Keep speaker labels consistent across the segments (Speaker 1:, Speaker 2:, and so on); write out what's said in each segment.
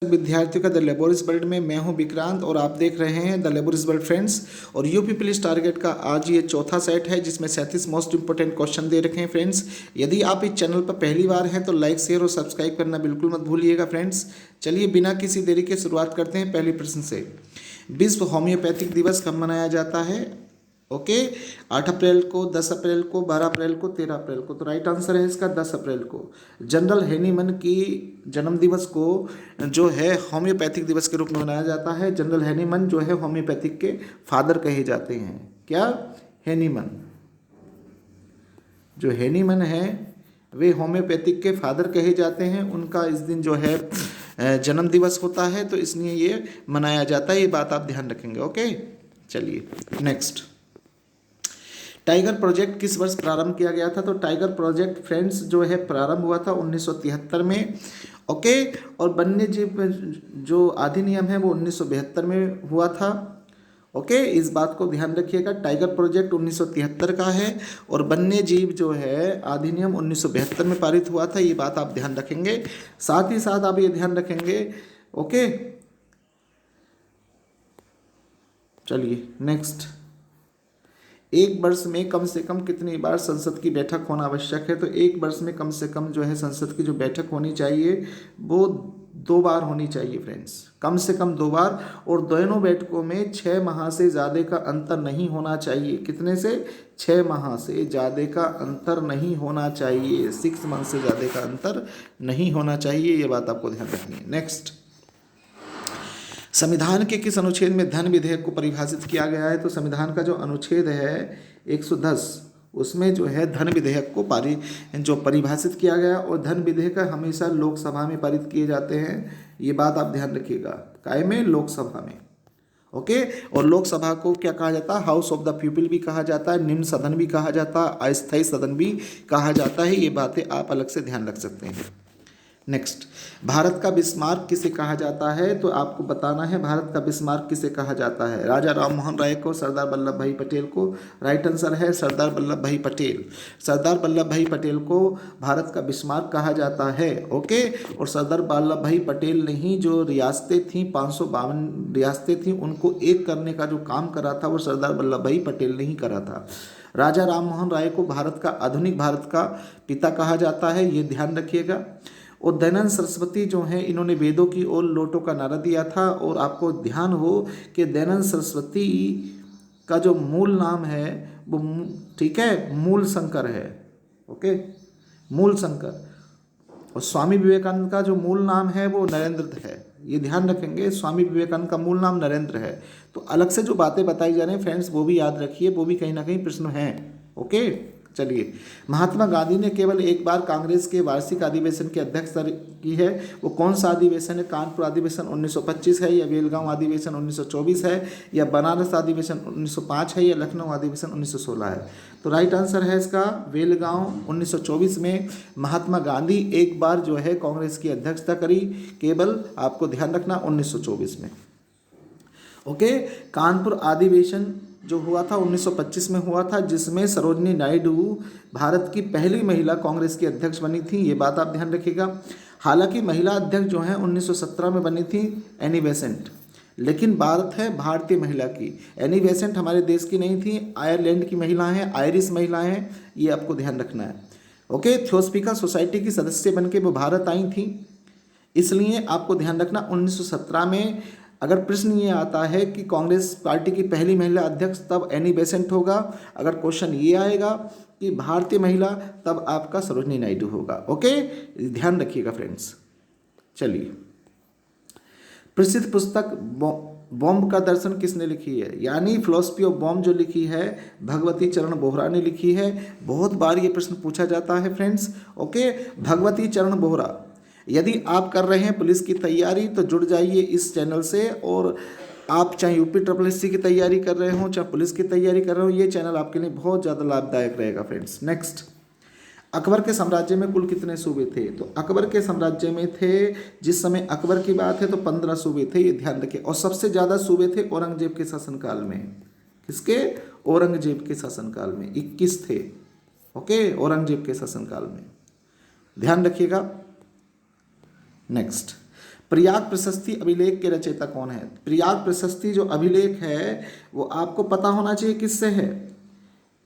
Speaker 1: विद्यार्थियों का the लेबोरिस world में मैं हूं विक्रांत और आप देख रहे हैं द लेबोरिस वर्ल्ड फ्रेंड्स। और यूपी पुलिस टारगेट का आज ये चौथा सेट है जिसमें 37 मोस्ट इंपोर्टेंट क्वेश्चन दे रखे हैं फ्रेंड्स। यदि आप इस चैनल पर पहली बार हैं तो लाइक शेयर और सब्सक्राइब करना बिल्कुल मत भूलिएगा फ्रेंड्स। चलिए बिना किसी देरी के शुरुआत करते हैं पहले प्रश्न से। विश्व होम्योपैथिक दिवस कब मनाया जाता है? ओके, 8 अप्रैल को, 10 अप्रैल को, 12 अप्रैल को, 13 अप्रैल को। तो राइट आंसर है इसका 10 अप्रैल को। जनरल हेनीमन की जन्म दिवस को जो है होम्योपैथिक दिवस के रूप में मनाया जाता है। जनरल हेनीमन जो है होम्योपैथिक के फादर कहे जाते हैं। क्या? हेनीमन। जो हेनीमन है वे होम्योपैथिक के फादर कहे जाते हैं। उनका इस दिन जो है जन्म दिवस होता है, तो इसलिए ये मनाया जाता है। ये बात आप ध्यान रखेंगे। ओके, चलिए नेक्स्ट। टाइगर प्रोजेक्ट किस वर्ष प्रारंभ किया गया था? तो टाइगर प्रोजेक्ट फ्रेंड्स जो है प्रारंभ हुआ था 1973 में। ओके, और वन्य जीव जो अधिनियम है वो 1972 में हुआ था। ओके, इस बात को ध्यान रखिएगा। टाइगर प्रोजेक्ट 1973 का है और वन्य जीव जो है अधिनियम 1972 में पारित हुआ था। ये बात आप ध्यान रखेंगे। साथ ही साथ आप ये ध्यान रखेंगे। ओके, चलिए नेक्स्ट। एक वर्ष में कम से कम कितनी बार संसद की बैठक होना आवश्यक है? तो एक वर्ष में कम से कम जो है संसद की जो बैठक होनी चाहिए वो 2 बार होनी चाहिए फ्रेंड्स, कम से कम 2 बार। और दोनों बैठकों में 6 माह से ज़्यादा का अंतर नहीं होना चाहिए। कितने से? 6 माह से ज़्यादा का अंतर नहीं होना चाहिए। 6 मंथ से ज़्यादा का अंतर नहीं होना चाहिए। ये बात आपको ध्यान रखनी है। नेक्स्ट, संविधान के किस अनुच्छेद में धन विधेयक को परिभाषित किया गया है? तो संविधान का जो अनुच्छेद है 110 उसमें जो है धन विधेयक को परिभाषित किया गया। और धन विधेयक हमेशा लोकसभा में पारित किए जाते हैं। ये बात आप ध्यान रखिएगा। काय में? लोकसभा में। ओके, और लोकसभा को क्या कहा जाता है? हाउस ऑफ द पीपल भी कहा जाता है, निम्न सदन भी कहा जाता है, अस्थायी सदन भी कहा जाता है। ये बातें आप अलग से ध्यान रख सकते हैं। नेक्स्ट, भारत का बिस्मार्क किसे कहा जाता है? तो आपको बताना है भारत का बिस्मार्क किसे कहा जाता है। राजा राममोहन राय को, सरदार वल्लभ भाई पटेल को। राइट आंसर है सरदार वल्लभ भाई पटेल। सरदार वल्लभ भाई पटेल को भारत का बिस्मार्क कहा जाता है। ओके, और सरदार वल्लभ भाई पटेल ने ही जो रियासतें थीं 552 रियासतें थीं उनको एक करने का जो काम करा था वो सरदार वल्लभ भाई पटेल ने ही करा था। राजा राममोहन राय को भारत का आधुनिक भारत का पिता कहा जाता है। ये ध्यान रखिएगा। और दयानंद सरस्वती जो हैं इन्होंने वेदों की ओर लौटो का नारा दिया था। और आपको ध्यान हो कि दयानंद सरस्वती का जो मूल नाम है वो ठीक है मूल शंकर है। ओके, मूल शंकर। और स्वामी विवेकानंद का जो मूल नाम है वो नरेंद्र है। ये ध्यान रखेंगे, स्वामी विवेकानंद का मूल नाम नरेंद्र है। तो अलग से जो बातें बताई जा रही हैं फ्रेंड्स वो भी याद रखिए, वो भी कहीं ना कहीं प्रश्न हैं। ओके, चलिए। महात्मा गांधी ने केवल एक बार कांग्रेस के वार्षिक अधिवेशन की अध्यक्षता की है। वो कौन सा अधिवेशन है? कानपुर अधिवेशन 1925 है, या बेलगांव अधिवेशन 1924 है, या बनारस अधिवेशन 1905 है, या लखनऊ अधिवेशन 1916 है। तो राइट आंसर है इसका बेलगांव 1924 में महात्मा गांधी एक बार जो है कांग्रेस की अध्यक्षता करी, केवल आपको ध्यान रखना 1924 में। ओके, कानपुर अधिवेशन जो हुआ था 1925 में हुआ था, जिसमें सरोजनी नायडू भारत की पहली महिला कांग्रेस की अध्यक्ष बनी थी। ये बात आप ध्यान रखिएगा। हालांकि महिला अध्यक्ष जो हैं 1917 में बनी थी एनी बेसेंट, लेकिन बात है भारतीय महिला की। एनी बेसेंट हमारे देश की नहीं थी, आयरलैंड की महिला हैं, आयरिश महिला हैं। ये आपको ध्यान रखना है। ओके, थियोसफिका सोसाइटी की सदस्य बनके वो भारत आई थी। इसलिए आपको ध्यान रखना 1917 में अगर प्रश्न ये आता है कि कांग्रेस पार्टी की पहली महिला अध्यक्ष तब एनी बेसेंट होगा। अगर क्वेश्चन ये आएगा कि भारतीय महिला तब आपका सरोजनी नायडू होगा। ओके, ध्यान रखिएगा फ्रेंड्स। चलिए, प्रसिद्ध पुस्तक बॉम्ब का दर्शन किसने लिखी है? यानी फिलॉसफी ऑफ बॉम्ब जो लिखी है भगवती चरण बोहरा ने लिखी है। बहुत बार ये प्रश्न पूछा जाता है फ्रेंड्स। ओके, भगवती चरण बोहरा। यदि आप कर रहे हैं पुलिस की तैयारी तो जुड़ जाइए इस चैनल से। और आप चाहे यूपी SSC की तैयारी कर रहे हो, चाहे पुलिस की तैयारी कर रहे हो, ये चैनल आपके लिए बहुत ज़्यादा लाभदायक रहेगा फ्रेंड्स। नेक्स्ट, अकबर के साम्राज्य में कुल कितने सूबे थे? तो अकबर के साम्राज्य में थे, जिस समय अकबर की बात है तो 15 सूबे थे। ये ध्यान रखिए। और सबसे ज़्यादा सूबे थे औरंगजेब के शासनकाल में। किसके? औरंगजेब के शासनकाल में 21 थे। ओके, औरंगजेब के शासनकाल में ध्यान रखिएगा। नेक्स्ट, प्रयाग प्रशस्ति अभिलेख के रचयिता कौन है? प्रयाग प्रशस्ति जो अभिलेख है वो आपको पता होना चाहिए किससे है,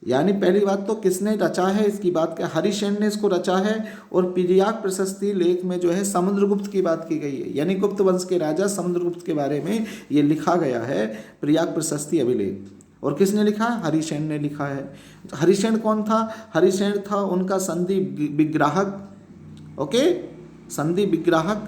Speaker 1: यानी पहली बात तो किसने रचा है इसकी बात क्या, हरिसेन ने इसको रचा है। और प्रयाग प्रशस्ति लेख में जो है समुद्रगुप्त की बात की गई है, यानी गुप्त वंश के राजा समुद्रगुप्त के बारे में ये लिखा गया है प्रयाग प्रशस्ति अभिलेख। और किसने लिखा? हरिसेन ने लिखा है। हरिसेन कौन था? हरिसेन था उनका संधि विग्राहक, ओके, संधि विग्राहक,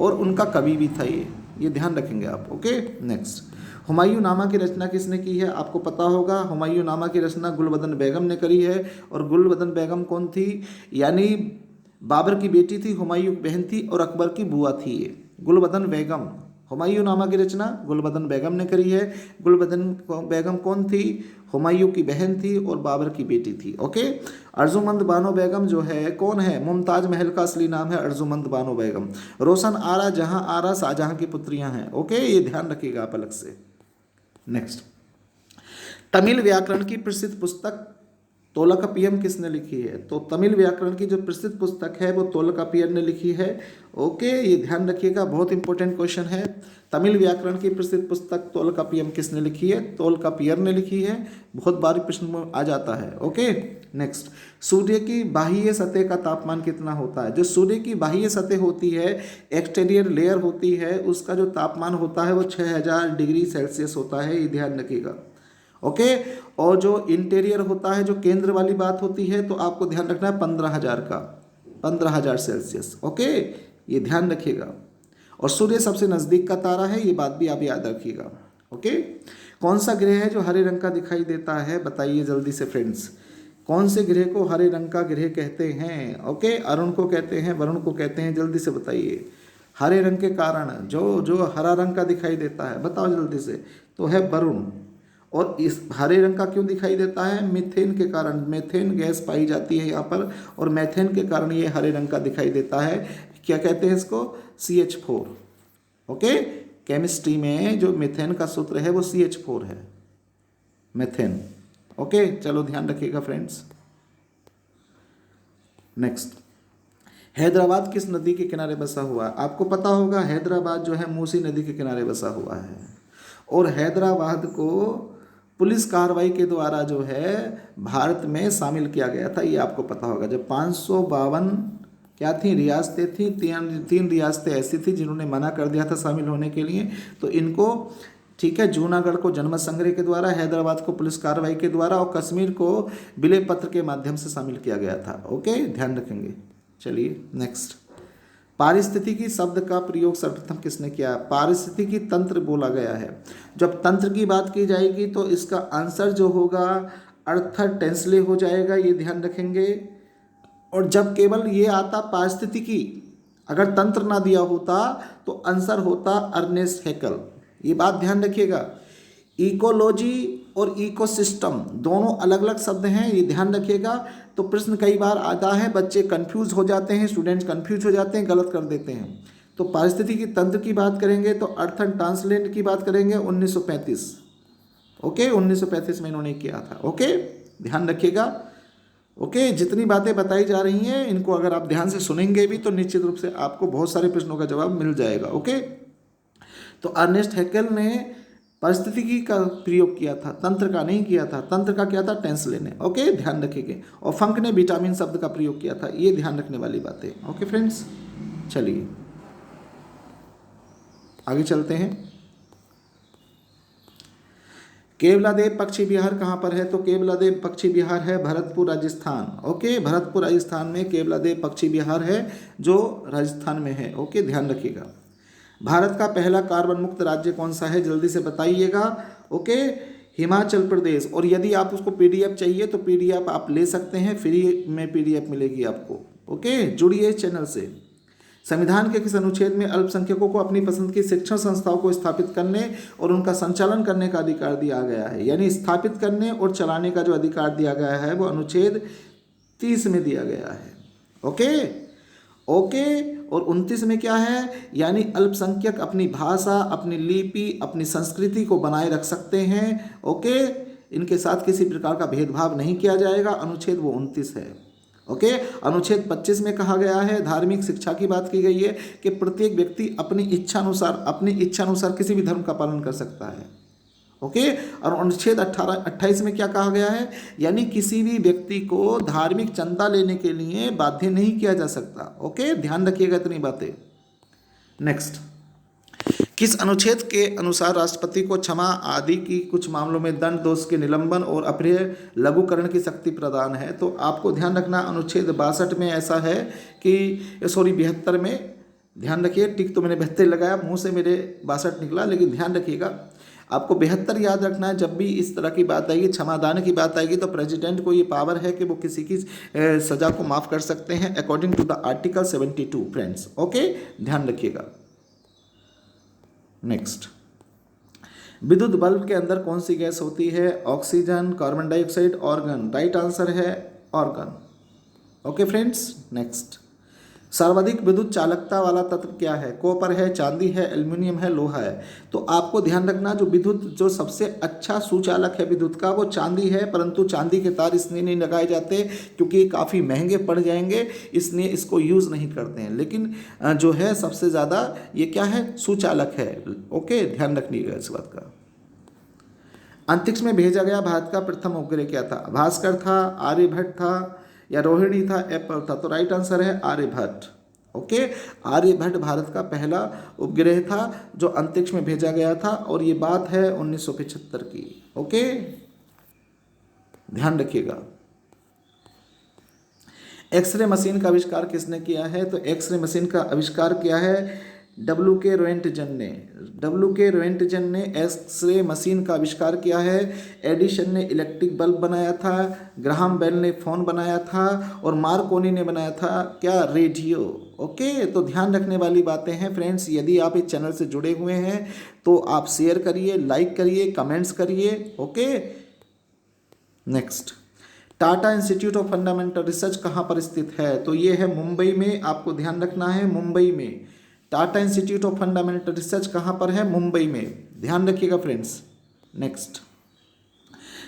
Speaker 1: और उनका कवि भी था ये ध्यान रखेंगे आप, ओके। नेक्स्ट, हुमायूं नामा की रचना किसने की है? आपको पता होगा, हुमायूं नामा की रचना गुलबदन बेगम ने करी है। और गुलबदन बेगम कौन थी? यानी बाबर की बेटी थी, हुमायूं की बहन थी और अकबर की बुआ थी ये गुलबदन बेगम। हुमायूं नामा की रचना गुलबदन बेगम ने करी है। गुलबदन बेगम कौन थी? हुमायूं की बहन थी और बाबर की बेटी थी, ओके। अर्जुमंद बानो बेगम जो है कौन है? मुमताज महल का असली नाम है अर्जुमंद बानो बेगम। रोशन आरा, जहां आरा शाहजहां की पुत्रियां हैं, ओके, ये ध्यान रखिएगा आप अलग से। नेक्स्ट, तमिल व्याकरण की प्रसिद्ध पुस्तक तोलकाप्पियम किसने लिखी है? तो तमिल व्याकरण की जो प्रसिद्ध पुस्तक है वो तोलकाप्पियम ने लिखी है, ओके, ये ध्यान रखिएगा, बहुत इंपॉर्टेंट क्वेश्चन है। तमिल व्याकरण की प्रसिद्ध पुस्तक तोलकाप्पियम किसने लिखी है? तोलकाप्पियर ने लिखी है, बहुत बार प्रश्न में आ जाता है, ओके। नेक्स्ट, सूर्य की बाह्य सतह का तापमान कितना होता है? जो सूर्य की बाह्य सतह होती है, एक्सटीरियर लेयर होती है, उसका जो तापमान होता है वो 6000 डिग्री सेल्सियस होता है, ये ध्यान रखिएगा, ओके। और जो इंटीरियर होता है, जो केंद्र वाली बात होती है, तो आपको ध्यान रखना है 15,000 का, 15,000 सेल्सियस, ओके, ये ध्यान रखिएगा। और सूर्य सबसे नज़दीक का तारा है, ये बात भी आप याद रखिएगा, ओके। कौन सा ग्रह है जो हरे रंग का दिखाई देता है? बताइए जल्दी से फ्रेंड्स, कौन से ग्रह को हरे रंग का ग्रह कहते हैं? ओके, अरुण को कहते हैं, वरुण को कहते हैं, जल्दी से बताइए। हरे रंग के कारण जो हरा रंग का दिखाई देता है, बताओ जल्दी से, तो है वरुण। और इस हरे रंग का क्यों दिखाई देता है? मीथेन के कारण, मीथेन गैस पाई जाती है यहाँ पर, और मीथेन के कारण ये हरे रंग का दिखाई देता है। क्या कहते हैं इसको? CH4, okay. केमिस्ट्री में जो मीथेन का सूत्र है वो CH4 है, मीथेन, ओके। चलो ध्यान रखिएगा फ्रेंड्स। नेक्स्ट, हैदराबाद किस नदी के किनारे बसा हुआ है? आपको पता होगा हैदराबाद जो है मूसी नदी के किनारे बसा हुआ है। और हैदराबाद को पुलिस कार्रवाई के द्वारा जो है भारत में शामिल किया गया था, ये आपको पता होगा। जब 552 क्या थी रियासतें थी, तीन रियासतें ऐसी थी जिन्होंने मना कर दिया था शामिल होने के लिए, तो इनको, ठीक है, जूनागढ़ को जनमत संग्रह के द्वारा, हैदराबाद को पुलिस कार्रवाई के द्वारा और कश्मीर को विलय पत्र के माध्यम से शामिल किया गया था, ओके, ध्यान रखेंगे। चलिए नेक्स्ट, पारिस्थितिकी शब्द का प्रयोग सर्वप्रथम किसने किया? पारिस्थितिकी तंत्र बोला गया है। जब तंत्र की बात की जाएगी तो इसका आंसर जो होगा अर्थर टेंसले हो जाएगा, ये ध्यान रखेंगे। और जब केवल ये आता पारिस्थितिकी, अगर तंत्र ना दिया होता तो आंसर होता अर्नेस्ट हैकेल, ये बात ध्यान रखिएगा। इकोलॉजी और इकोसिस्टम दोनों अलग अलग शब्द हैं, ये ध्यान रखिएगा। तो प्रश्न कई बार आता है, बच्चे कंफ्यूज हो जाते हैं, स्टूडेंट्स कंफ्यूज हो जाते हैं, गलत कर देते हैं। तो पारिस्थितिकी तंत्र की बात करेंगे तो अर्थन ट्रांसलेट की बात करेंगे 1935, ओके, 1935 में इन्होंने किया था, ओके, ध्यान रखिएगा, ओके। जितनी बातें बताई जा रही हैं इनको अगर आप ध्यान से सुनेंगे भी तो निश्चित रूप से आपको बहुत सारे प्रश्नों का जवाब मिल जाएगा, ओके। तो अर्नेस्ट हैकेल ने परिस्थितिकी का प्रयोग किया था, तंत्र का नहीं किया था। तंत्र का किया था टेंसले ने, ओके, ध्यान रखिएगा। और फंक ने विटामिन शब्द का प्रयोग किया था, ये ध्यान रखने वाली बातें, ओके फ्रेंड्स। चलिए आगे चलते हैं। केवलादेव पक्षी विहार कहाँ पर है? तो केवलादेव पक्षी विहार है भरतपुर राजस्थान, ओके, भरतपुर राजस्थान में केवलादेव पक्षी विहार है जो राजस्थान में है, ओके, ध्यान रखिएगा। भारत का पहला कार्बन मुक्त राज्य कौन सा है? जल्दी से बताइएगा, ओके, हिमाचल प्रदेश। और यदि आप उसको PDF चाहिए तो PDF आप ले सकते हैं, फ्री में PDF मिलेगी आपको, ओके। जुड़िए इस चैनल से। संविधान के किस अनुच्छेद में अल्पसंख्यकों को अपनी पसंद की शिक्षण संस्थाओं को स्थापित करने और उनका संचालन करने का अधिकार दिया गया है? यानी स्थापित करने और चलाने का जो अधिकार दिया गया है वो अनुच्छेद 30 में दिया गया है, ओके, ओके। और 29 में क्या है? यानी अल्पसंख्यक अपनी भाषा, अपनी लिपि, अपनी संस्कृति को बनाए रख सकते हैं, ओके, इनके साथ किसी प्रकार का भेदभाव नहीं किया जाएगा, अनुच्छेद वो 29 है, ओके। अनुच्छेद 25 में कहा गया है, धार्मिक शिक्षा की बात की गई है कि प्रत्येक व्यक्ति अपनी इच्छा अनुसार किसी भी धर्म का पालन कर सकता है। ओके। और अनुच्छेद 28 में क्या कहा गया है, यानी किसी भी व्यक्ति को धार्मिक चंदा लेने के लिए बाध्य नहीं किया जा सकता। ओके, ध्यान रखिएगा इतनी बातें। नेक्स्ट, किस अनुच्छेद के अनुसार राष्ट्रपति को क्षमा आदि की कुछ मामलों में दंड, दोष के निलंबन और अप्रिय लघुकरण की शक्ति प्रदान है? तो आपको ध्यान रखना, अनुच्छेद 62 में ऐसा है कि 72 में, ध्यान रखिए, टिक तो मैंने 72 लगाया, मुंह से मेरे 62 निकला, लेकिन ध्यान रखिएगा आपको 72 याद रखना है। जब भी इस तरह की बात आएगी, क्षमादान की बात आएगी, तो प्रेसिडेंट को ये पावर है कि वो किसी की सजा को माफ़ कर सकते हैं according to the article 72 friends. Okay, ध्यान रखिएगा। नेक्स्ट, विद्युत बल्ब के अंदर कौन सी गैस होती है? Oxygen, carbon dioxide, organ. Right answer है ऑर्गन। Okay friends. नेक्स्ट, सर्वाधिक विद्युत चालकता वाला तत्व क्या है? कॉपर है, चांदी है, एल्युमिनियम है, लोहा है। तो आपको ध्यान रखना, जो सबसे अच्छा सुचालक है विद्युत का, वो चांदी है, परंतु चांदी के तार इसलिए नहीं लगाए जाते क्योंकि ये काफ़ी महंगे पड़ जाएंगे, इसलिए इसको यूज़ नहीं करते हैं। लेकिन जो है सबसे ज़्यादा ये क्या है, सुचालक है। ओके, ध्यान रखिएगा इस बात का। अंतरिक्ष में भेजा गया भारत का प्रथम उपग्रह क्या था? भास्कर था, आर्यभट्ट था, या रोहिणी था, एप्पल था? तो राइट आंसर है आर्यभट्ट। ओके, आर्यभट्ट भारत का पहला उपग्रह था जो अंतरिक्ष में भेजा गया था, और ये बात है 1975 की। ओके, ध्यान रखिएगा। एक्सरे मशीन का आविष्कार किसने किया है? तो एक्सरे मशीन का आविष्कार किया है W.K. रोएंटजन ने। W.K. रोएंटजन ने एक्सरे मशीन का आविष्कार किया है। एडिसन ने इलेक्ट्रिक बल्ब बनाया था, ग्राहम बेल ने फ़ोन बनाया था, और मार्कोनी ने बनाया था क्या? रेडियो। ओके, तो ध्यान रखने वाली बातें हैं फ्रेंड्स। यदि आप इस चैनल से जुड़े हुए हैं तो आप शेयर करिए, लाइक करिए, कमेंट्स करिए। Okay. Next, Tata institute of fundamental research कहाँ पर स्थित है? तो ये है मुंबई में। आपको ध्यान रखना है, मुंबई में। Tata institute of fundamental research कहाँ पर है? मुंबई में। ध्यान रखिएगा फ्रेंड्स। नेक्स्ट,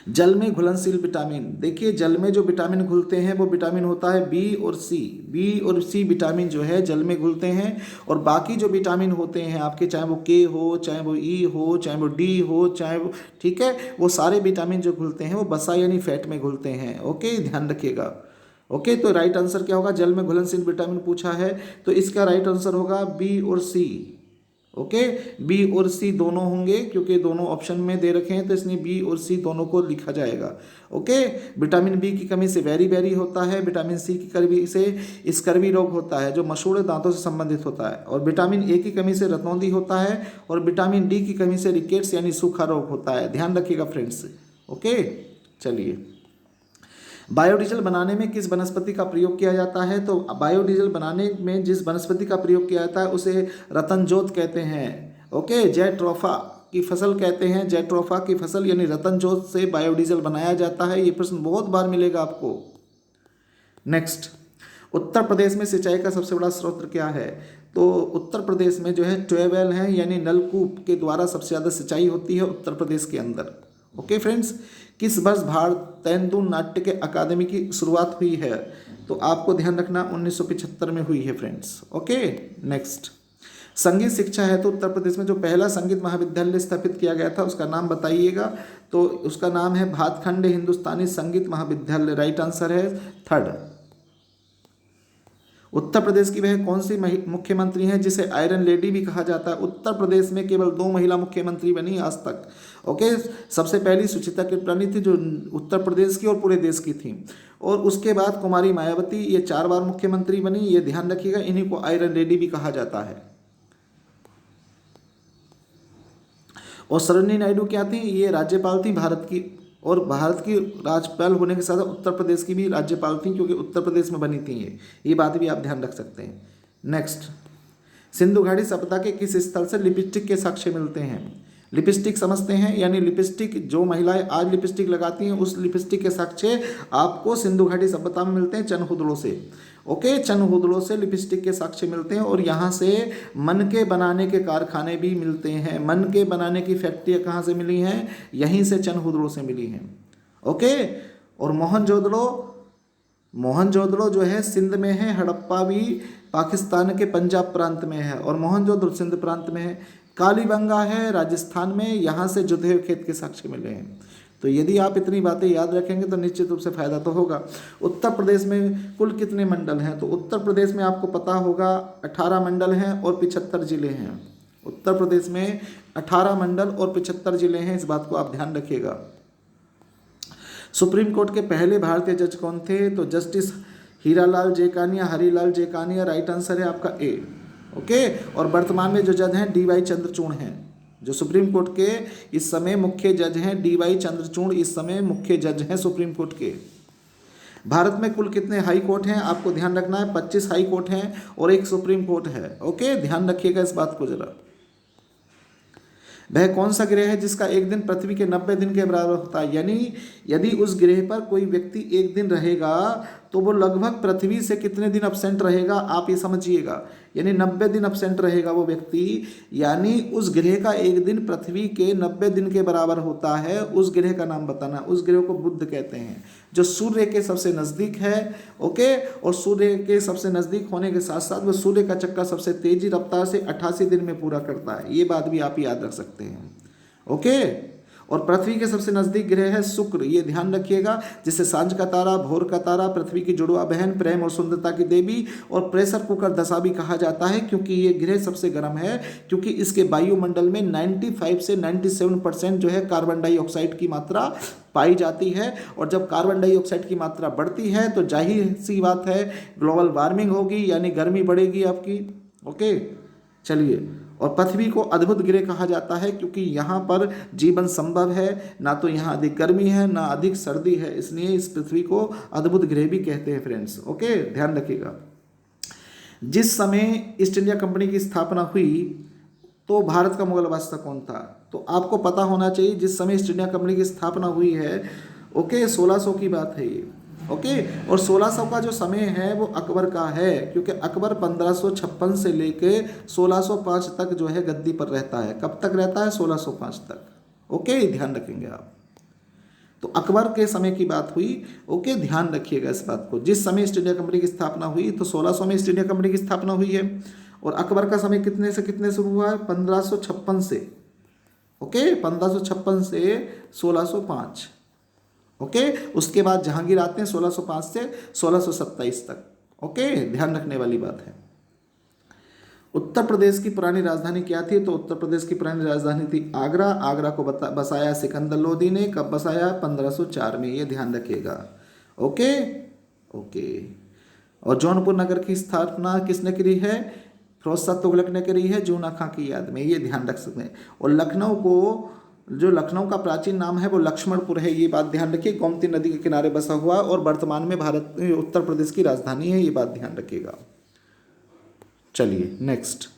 Speaker 1: जल में घुलनशील विटामिन। देखिए, जल में जो विटामिन घुलते हैं वो विटामिन होता है बी और सी। बी और सी विटामिन जो है जल में घुलते हैं, और बाकी जो विटामिन होते हैं आपके, चाहे वो के हो, चाहे वो ई हो, चाहे वो डी हो, चाहे वो, ठीक है, वो सारे विटामिन जो घुलते हैं वो वसा यानी फैट में घुलते हैं। ओके, ध्यान रखिएगा। ओके, तो राइट आंसर क्या होगा? जल में घुलनशील विटामिन पूछा है तो इसका राइट आंसर होगा बी और सी। ओके, बी और सी दोनों होंगे क्योंकि दोनों ऑप्शन में दे रखे हैं, तो इसलिए बी और सी दोनों को लिखा जाएगा। ओके, विटामिन बी की कमी से बेरी होता है, विटामिन सी की कमी से स्कर्वी रोग होता है जो मसूड़े दांतों से संबंधित होता है, और विटामिन ए की कमी से रतौंधी होता है, और विटामिन डी की कमी से रिकेट्स यानी सूखा रोग होता है। ध्यान रखिएगा फ्रेंड्स। ओके, चलिए, बायोडीजल बनाने में किस वनस्पति का प्रयोग किया जाता है? तो बायोडीजल बनाने में जिस वनस्पति का प्रयोग किया जाता है उसे रतनजोत कहते हैं। ओके, जैट्रोफा की फसल कहते हैं। जैट्रोफा की फसल यानी रतनजोत से बायोडीजल बनाया जाता है। ये प्रश्न बहुत बार मिलेगा आपको। नेक्स्ट, उत्तर प्रदेश में सिंचाई का सबसे बड़ा स्रोत क्या है? तो उत्तर प्रदेश में जो है ट्यूबवेल है, यानी नलकूप के द्वारा सबसे ज़्यादा सिंचाई होती है उत्तर प्रदेश के अंदर। ओके फ्रेंड्स, किस वर्ष भारतेंदु नाट्य के अकादमी की शुरुआत हुई है? तो आपको ध्यान रखना 1975 में हुई है फ्रेंड्स। ओके। नेक्स्ट, संगीत शिक्षा है तो उत्तर प्रदेश में जो पहला संगीत महाविद्यालय स्थापित किया गया था उसका नाम बताइएगा। तो उसका नाम है भातखंडे हिंदुस्तानी संगीत महाविद्यालय। राइट आंसर है थर्ड। उत्तर प्रदेश की वह कौन सी मुख्यमंत्री हैं जिसे आयरन लेडी भी कहा जाता है? उत्तर प्रदेश में केवल 2 महिला मुख्यमंत्री बनी आज तक। ओके, सबसे पहली सुचिता कृपलानी थी जो उत्तर प्रदेश की और पूरे देश की थी, और उसके बाद कुमारी मायावती, ये 4 बार मुख्यमंत्री बनी। ये ध्यान रखिएगा, इन्हीं को आयरन लेडी भी कहा जाता है। और सरोजिनी नायडू क्या थी? ये राज्यपाल थी भारत की, और भारत की राज्यपाल होने के साथ उत्तर प्रदेश की भी राज्यपाल थी क्योंकि उत्तर प्रदेश में बनी थी ये बात भी आप ध्यान रख सकते हैं। नेक्स्ट, सिंधु घाटी सभ्यता के किस स्थल से लिपस्टिक के साक्ष्य मिलते हैं? लिपस्टिक समझते हैं, यानी लिपस्टिक जो महिलाएं आज लिपस्टिक लगाती हैं उस लिपस्टिक के साक्ष्य आपको सिंधु घाटी सभ्यता में मिलते हैं चनहुदड़ों से। ओके, चनहुदड़ों से लिपस्टिक के साक्ष्य मिलते हैं, और यहाँ से मन के बनाने के कारखाने भी मिलते हैं। मन के बनाने की फैक्ट्रियाँ कहाँ से मिली हैं? यहीं से चनहुदड़ों से मिली हैं। ओके, और मोहनजोदड़ो मोहनजोदड़ो जो है सिंध में है, हड़प्पा भी पाकिस्तान के पंजाब प्रांत में है और मोहनजोदड़ो सिंध प्रांत में है। कालीबंगा है राजस्थान में, यहाँ से जुधे हुए खेत के साक्ष्य मिले हैं। तो यदि आप इतनी बातें याद रखेंगे तो निश्चित रूप से फायदा तो होगा। उत्तर प्रदेश में कुल कितने मंडल हैं? तो उत्तर प्रदेश में आपको पता होगा 18 मंडल हैं और 75 जिले हैं। उत्तर प्रदेश में 18 मंडल और 75 जिले हैं, इस बात को आप ध्यान रखिएगा। सुप्रीम कोर्ट के पहले भारतीय जज कौन थे? तो justice Hiralal Jekania, Harilal Jekania, right answer है आपका ए। ओके, और वर्तमान में जो जज हैं DY चंद्रचूड़ हैं। जो सुप्रीम कोर्ट के इस समय मुख्य जज हैं DY चंद्रचूड़, इस समय मुख्य जज हैं सुप्रीम कोर्ट के। भारत में कुल कितने हाई कोर्ट हैं? आपको ध्यान रखना है 25 हाई कोर्ट हैं और एक सुप्रीम कोर्ट है। ओके, ध्यान रखिएगा इस बात को जरा। वह कौन सा ग्रह है जिसका एक दिन पृथ्वी के 90 दिन के बराबर होता है? यानी यदि उस ग्रह पर कोई व्यक्ति एक दिन रहेगा तो वो लगभग पृथ्वी से कितने दिन अब्सेंट रहेगा, आप ये समझिएगा। यानी 90 दिन अब्सेंट रहेगा वो व्यक्ति, यानी उस ग्रह का एक दिन पृथ्वी के 90 दिन के बराबर होता है। उस ग्रह का नाम बताना। उस ग्रह को बुध कहते हैं, जो सूर्य के सबसे नज़दीक है। ओके, और सूर्य के सबसे नज़दीक होने के साथ साथ वो सूर्य का चक्कर सबसे तेजी रफ्तार से 88 दिन में पूरा करता है। ये बात भी आप याद रख सकते हैं। ओके, और पृथ्वी के सबसे नज़दीक ग्रह है शुक्र, ये ध्यान रखिएगा, जिसे सांझ का तारा, भोर का तारा, पृथ्वी की जुड़वा बहन, प्रेम और सुंदरता की देवी और प्रेशर कुकर दशा भी कहा जाता है, क्योंकि ये ग्रह सबसे गर्म है, क्योंकि इसके वायुमंडल में 95 से 97% जो है कार्बन डाइऑक्साइड की मात्रा पाई जाती है। और जब कार्बन डाइऑक्साइड की मात्रा बढ़ती है तो जाहिर सी बात है ग्लोबल वार्मिंग होगी, यानी गर्मी बढ़ेगी आपकी। ओके, चलिए, और पृथ्वी को अद्भुत ग्रह कहा जाता है क्योंकि यहाँ पर जीवन संभव है, ना तो यहाँ अधिक गर्मी है ना अधिक सर्दी है, इसलिए इस पृथ्वी को अद्भुत ग्रह भी कहते हैं फ्रेंड्स। ओके, ध्यान रखिएगा। जिस समय ईस्ट इंडिया कंपनी की स्थापना हुई तो भारत का मुगल बादशाह कौन था? तो आपको पता होना चाहिए जिस समय ईस्ट इंडिया कंपनी की स्थापना हुई है, ओके, 1600 की बात है ये। ओके, और 1600 का जो समय है वो अकबर का है, क्योंकि अकबर 1556 से लेके 1605 तक जो है गद्दी पर रहता है। कब तक रहता है? 1605 तक। ओके, ध्यान रखेंगे आप। तो अकबर के समय की बात हुई। ओके, ध्यान रखिएगा इस बात को। जिस समय ईस्ट इंडिया कंपनी की स्थापना हुई तो 1600 में ईस्ट इंडिया कंपनी की स्थापना हुई है, और अकबर का समय कितने से कितने शुरू हुआ है? 1556 से। ओके, 1556 से 1605। ओके, उसके बाद जहांगीर आते हैं 1605 से 1627 तक। ओके, ध्यान रखने वाली बात है। उत्तर प्रदेश की पुरानी राजधानी क्या थी? तो उत्तर प्रदेश की पुरानी राजधानी थी आगरा। आगरा को बसाया सिकंदर लोदी ने। कब बसाया? 1504 में, ये ध्यान रखिएगा। ओके ओके, और जौनपुर नगर की स्थापना किसने करी है? फिरोज तुगलक ने करी है, जूना खां की याद में, ये ध्यान रख सकते हैं। और लखनऊ को, जो लखनऊ का प्राचीन नाम है वो लक्ष्मणपुर है, ये बात ध्यान रखिए। गोमती नदी के किनारे बसा हुआ और वर्तमान में भारत उत्तर प्रदेश की राजधानी है, ये बात ध्यान रखिएगा। चलिए नेक्स्ट।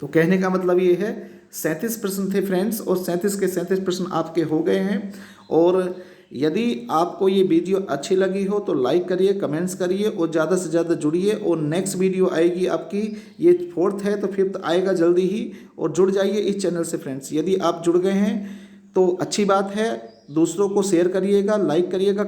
Speaker 1: तो कहने का मतलब ये है 37 प्रश्न थे फ्रेंड्स, और 37 के 37 प्रश्न आपके हो गए हैं। और यदि आपको ये वीडियो अच्छी लगी हो तो लाइक करिए, कमेंट्स करिए और ज़्यादा से ज़्यादा जुड़िए। और नेक्स्ट वीडियो आएगी आपकी, ये 4th है तो 5th आएगा जल्दी ही, और जुड़ जाइए इस चैनल से फ्रेंड्स। यदि आप जुड़ गए हैं तो अच्छी बात है, दूसरों को शेयर करिएगा, लाइक करिएगा,